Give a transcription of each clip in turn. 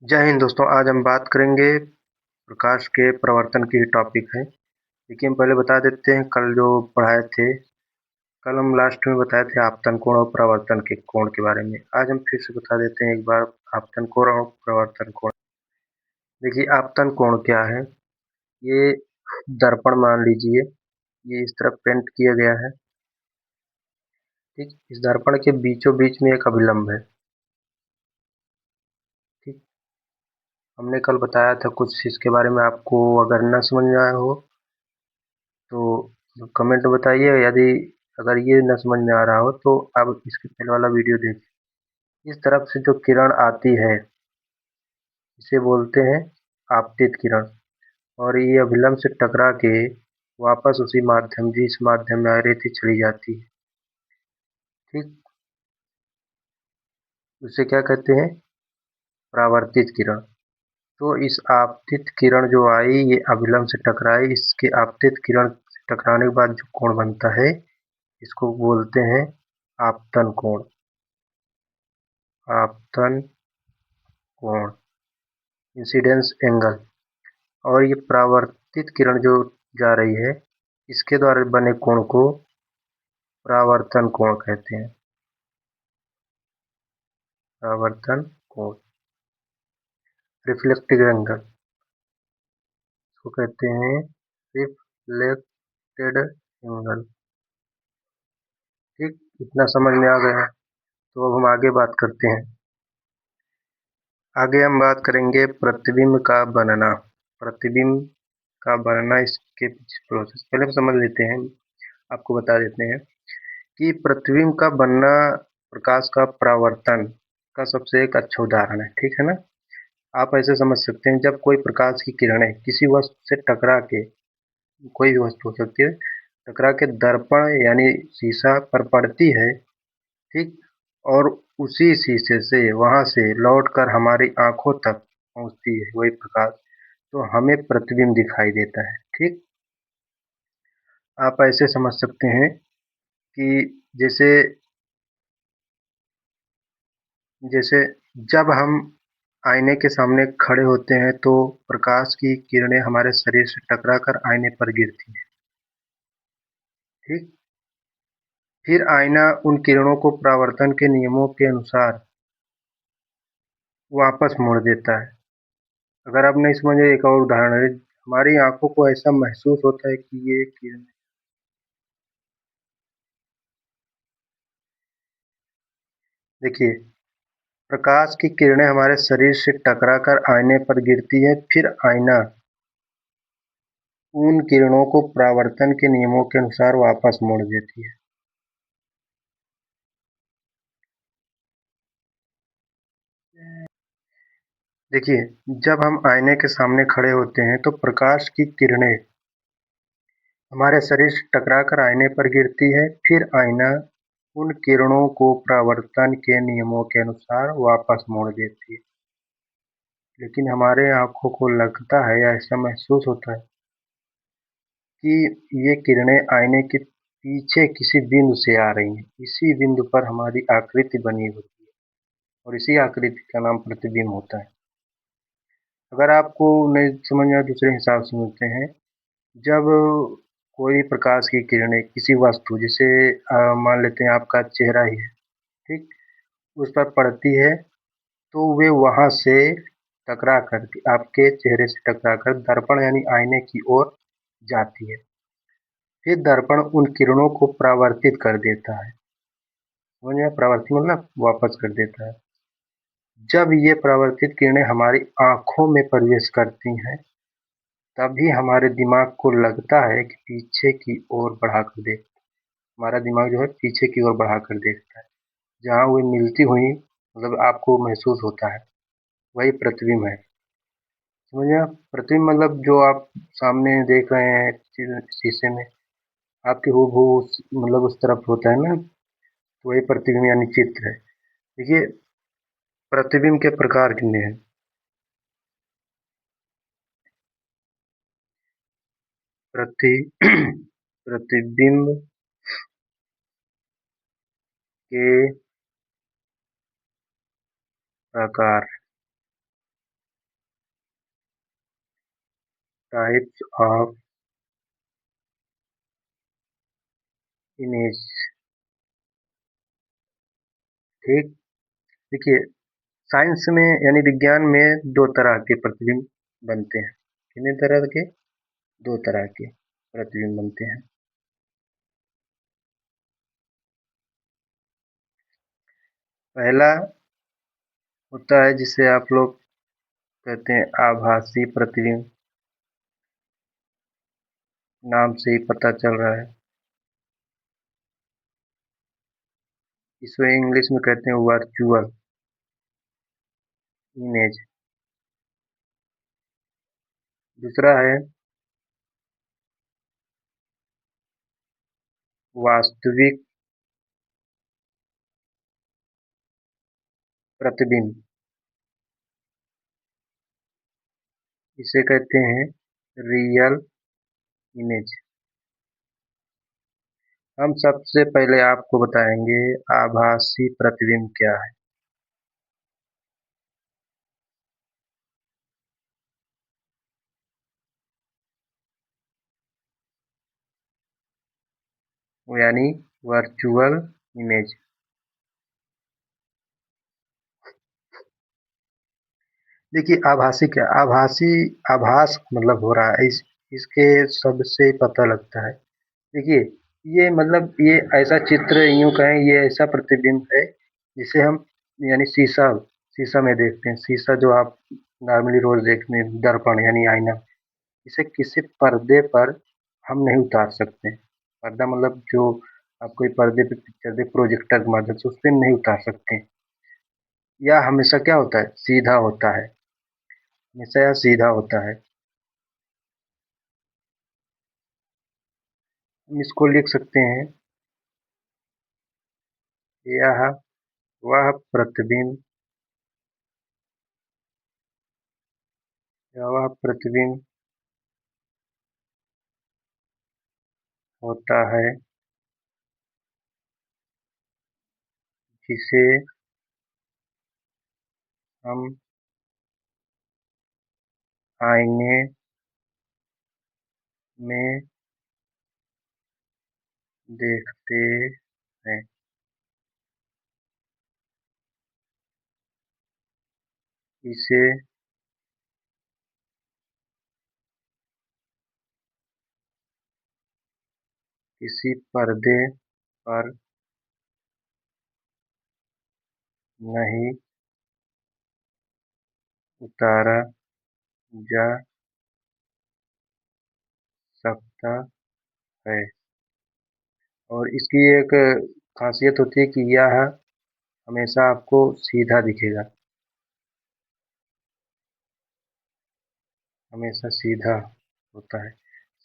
जय हिंद दोस्तों, आज हम बात करेंगे प्रकाश के प्रवर्तन की टॉपिक है। देखिए हम पहले बता देते हैं कल जो पढ़ाए थे, कल हम लास्ट में बताए थे आपतन कोण और प्रवर्तन के कोण के बारे में। आज हम फिर से बता देते हैं एक बार आपतन कोण और प्रवर्तन कोण। देखिए आपतन कोण क्या है? ये दर्पण मान लीजिए, ये इस तरफ पेंट किया गया है। ठीक, इस दर्पण के बीचों बीच में एक अभिलंब है। ठीक, हमने कल बताया था कुछ इसके बारे में, आपको अगर न समझ में आया हो तो कमेंट में बताइए। यदि अगर ये न समझ में आ रहा हो तो आप इसके पहले वाला वीडियो देखिए। इस तरफ से जो किरण आती है इसे बोलते हैं आपतित किरण, और ये अभिलंब से टकरा के वापस उसी माध्यम जिस माध्यम में आ रही थी चली जाती है। ठीक, उसे क्या कहते हैं? परावर्तित किरण। तो इस आपतित किरण जो आई, ये अभिलंब से टकराई, इसके आपतित किरण से टकराने के बाद जो कोण बनता है इसको बोलते हैं आपतन कोण। आपतन कोण, इंसिडेंस एंगल। और ये परावर्तित किरण जो जा रही है इसके द्वारा बने कोण को परावर्तन कोण कहते हैं। परावर्तन कोण, रिफ्लेक्टिव एंगल को कहते हैं, रिफ्लेक्टेड एंगल। ठीक, इतना समझ में आ गया है तो अब हम आगे बात करते हैं। आगे हम बात करेंगे प्रतिबिंब का बनना। प्रतिबिंब का बनना, इसके पीछे प्रोसेस पहले हम समझ लेते हैं। आपको बता देते हैं कि प्रतिबिंब का बनना प्रकाश का परावर्तन का सबसे एक अच्छा उदाहरण है। ठीक है ना? आप ऐसे समझ सकते हैं, जब कोई प्रकाश की किरणें किसी वस्तु से टकरा के, कोई भी वस्तु हो सकती है, टकरा के दर्पण यानी शीशा पर पड़ती है। ठीक, और उसी शीशे से वहां से लौटकर हमारी आंखों तक पहुंचती है वही प्रकाश, तो हमें प्रतिबिंब दिखाई देता है। ठीक, आप ऐसे समझ सकते हैं कि जैसे जैसे जब हम आईने के सामने खड़े होते हैं तो प्रकाश की किरणें हमारे शरीर से टकराकर आईने पर गिरती हैं। ठीक, फिर आईना उन किरणों को परावर्तन के नियमों के अनुसार वापस मोड़ देता है। अगर आप नहीं समझे, एक और उदाहरण है। हमारी आंखों को ऐसा महसूस होता है कि ये किरण, देखिए, प्रकाश की किरणें हमारे शरीर से टकराकर आईने पर गिरती है, फिर आईना उन किरणों को परावर्तन के नियमों के अनुसार वापस मोड़ देती है। देखिए, जब हम आईने के सामने खड़े होते हैं तो प्रकाश की किरणें हमारे शरीर से टकराकर आईने पर गिरती है, फिर आईना उन किरणों को परावर्तन के नियमों के अनुसार वापस मोड़ देती है। लेकिन हमारे आंखों को लगता है या ऐसा महसूस होता है कि ये किरणें आईने के पीछे किसी बिंदु से आ रही हैं। इसी बिंदु पर हमारी आकृति बनी होती है और इसी आकृति का नाम प्रतिबिंब होता है। अगर आपको नहीं समझ में आए, दूसरे हिसाब से मिलते हैं। जब कोई प्रकाश की किरणें किसी वस्तु, जैसे मान लेते हैं आपका चेहरा ही है, ठीक, उस पर पड़ती है तो वे वहां से टकरा कर आपके चेहरे से टकरा कर दर्पण यानी आईने की ओर जाती है। फिर दर्पण उन किरणों को परावर्तित कर देता है। समझ में आया? परावर्तित मतलब वापस कर देता है। जब ये परावर्तित किरणें हमारी आंखों में प्रवेश करती हैं, तभी हमारे दिमाग को लगता है कि पीछे की ओर बढ़ाकर देख, हमारा दिमाग जो है पीछे की ओर बढ़ाकर देखता है, जहाँ वे मिलती हुई मतलब आपको महसूस होता है, वही प्रतिबिंब है। समझ में आया? प्रतिबिंब मतलब जो आप सामने देख रहे हैं शीशे में, आपकी हूबहू मतलब उस तरफ होता है ना, तो वही प्रतिबिंब यानी चित्र है। देखिए, प्रतिबिंब के प्रकार कितने हैं? प्रति प्रतिबिंब के प्रकार, टाइप्स ऑफ इमेज। ठीक। देखिए, साइंस में यानी विज्ञान में दो तरह के प्रतिबिंब बनते हैं। कितने तरह के? दो तरह के प्रतिबिंब बनते हैं। पहला होता है जिसे आप लोग कहते हैं आभासी प्रतिबिंब, नाम से ही पता चल रहा है। इसको इंग्लिश में कहते हैं वर्चुअल इमेज। दूसरा है वास्तविक प्रतिबिंब, इसे कहते हैं रियल इमेज। हम सबसे पहले आपको बताएंगे आभासी प्रतिबिंब क्या है। यानी वर्चुअल इमेज। देखिए, आभासी क्या? आभासी, आभास मतलब हो रहा है, इसके शब्द से ही पता लगता है। देखिए, ये मतलब ये ऐसा चित्र, यूं कहें ये ऐसा प्रतिबिंब है जिसे हम यानी शीशा शीशा में देखते हैं। शीशा जो आप नॉर्मली रोज देखते हैं, दर्पण यानी आईना, इसे किसी पर्दे पर हम नहीं उतार सकते। पर्दा मतलब जो आप कोई पर्दे पे पिक्चर देख, प्रोजेक्टर के माध्यम से उस पर नहीं उतार सकते। या हमेशा क्या होता है? सीधा होता है। हमेशा यह सीधा होता है। हम इसको लिख सकते हैं, यह वह प्रतिबिंब, यह वह प्रतिबिंब होता है जिसे हम आईने में देखते हैं। इसे किसी पर्दे पर नहीं उतारा जा सकता है। और इसकी एक खासियत होती है कि यह हमेशा आपको सीधा दिखेगा। हमेशा सीधा होता है।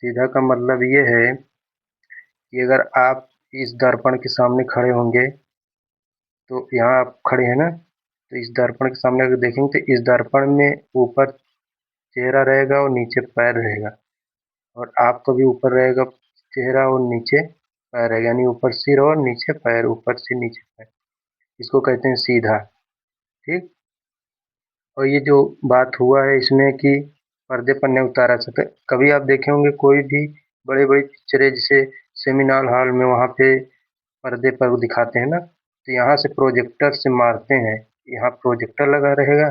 सीधा का मतलब ये है कि अगर आप इस दर्पण के सामने खड़े होंगे, तो यहाँ आप खड़े हैं ना, तो इस दर्पण के सामने अगर देखेंगे तो इस दर्पण में ऊपर चेहरा रहेगा और नीचे पैर रहेगा, और आपका भी ऊपर रहेगा चेहरा और नीचे पैर रहेगा, यानी ऊपर सिर और नीचे पैर, ऊपर से नीचे पैर। इसको कहते हैं सीधा। ठीक। और ये जो बात हुआ है इसमें कि पर्दे पर नहीं उतारा सकते, कभी आप देखे होंगे कोई भी बड़ी बड़ी पिक्चरें जैसे सेमिनार हॉल में, वहाँ पे पर्दे पर वो दिखाते हैं ना, तो यहाँ से प्रोजेक्टर से मारते हैं। यहाँ प्रोजेक्टर लगा रहेगा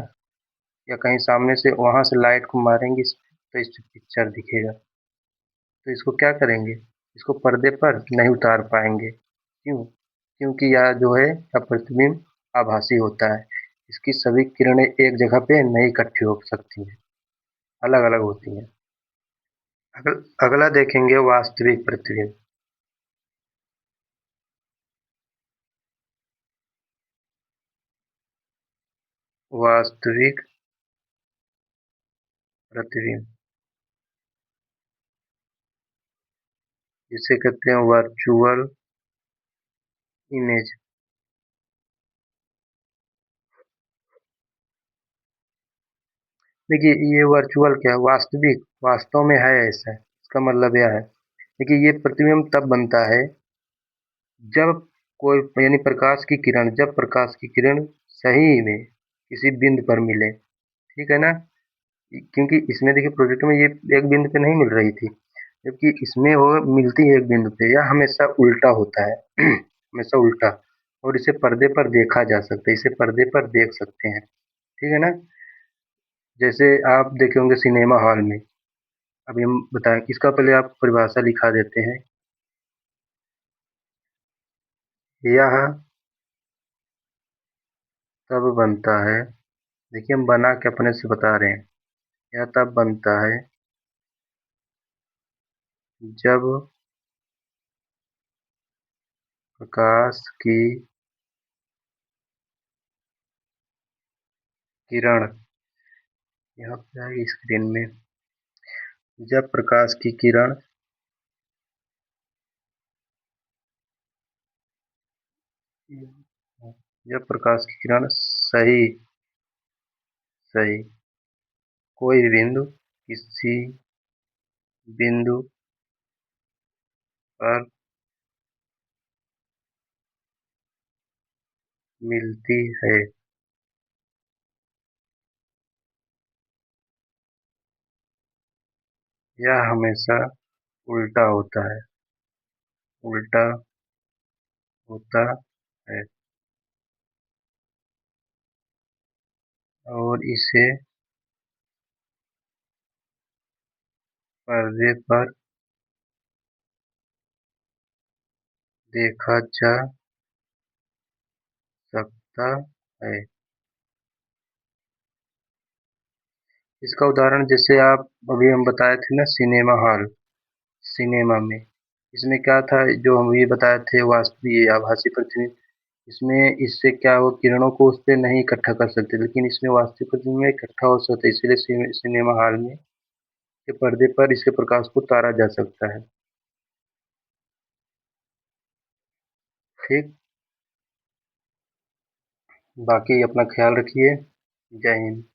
या कहीं सामने से वहाँ से लाइट को मारेंगे इस पे, तो इस पिक्चर दिखेगा। तो इसको क्या करेंगे? इसको पर्दे पर नहीं उतार पाएंगे। क्यों? क्योंकि यह जो है यह प्रतिबिंब आभासी होता है। इसकी सभी किरणें एक जगह पे नहीं इकट्ठी हो सकती हैं, अलग अलग होती हैं। अगला देखेंगे वास्तविक प्रतिबिंब। वास्तविक प्रतिबिंब जिसे कहते हैं वर्चुअल इमेज। देखिए, ये वर्चुअल क्या है? वास्तविक वास्तव में है ऐसा, इसका मतलब यह है। देखिए, ये प्रतिबिंब तब बनता है जब कोई यानी प्रकाश की किरण, जब प्रकाश की किरण सही में किसी बिंदु पर मिले। ठीक है ना? क्योंकि इसमें देखिए प्रोजेक्ट में ये एक बिंदु पे नहीं मिल रही थी, जबकि इसमें वो मिलती है एक बिंदु पे। यह हमेशा उल्टा होता है हमेशा उल्टा। और इसे पर्दे पर देखा जा सकता है, इसे पर्दे पर देख सकते हैं, ठीक है ना। जैसे आप देखे होंगे सिनेमा हॉल में। अभी हम बताएं, इसका पहले आप परिभाषा लिखा देते हैं। यह तब बनता है, देखिए हम बना के अपने से बता रहे हैं। यह तब बनता है जब प्रकाश की किरण, यहाँ पे आएगी स्क्रीन में, जब प्रकाश की किरण जब प्रकाश की किरण सही सही कोई बिंदु, किसी बिंदु पर मिलती है, यह हमेशा उल्टा होता है, उल्टा होता है। और इसे पर्दे पर देखा जा सकता है। इसका उदाहरण जैसे आप अभी हम बताए थे ना, सिनेमा हॉल, सिनेमा में इसमें क्या था जो हम ये बताए थे, ये आभासी प्रतिबिंब। इसमें इससे क्या वो किरणों को उस पे नहीं इकट्ठा कर सकते, लेकिन इसमें वास्तविक प्रतिबिंब में इकट्ठा हो सकता है, इसलिए सिनेमा हॉल में के पर्दे पर इसके प्रकाश को उतारा जा सकता है। ठीक। बाकी अपना ख्याल रखिए। जय हिंद।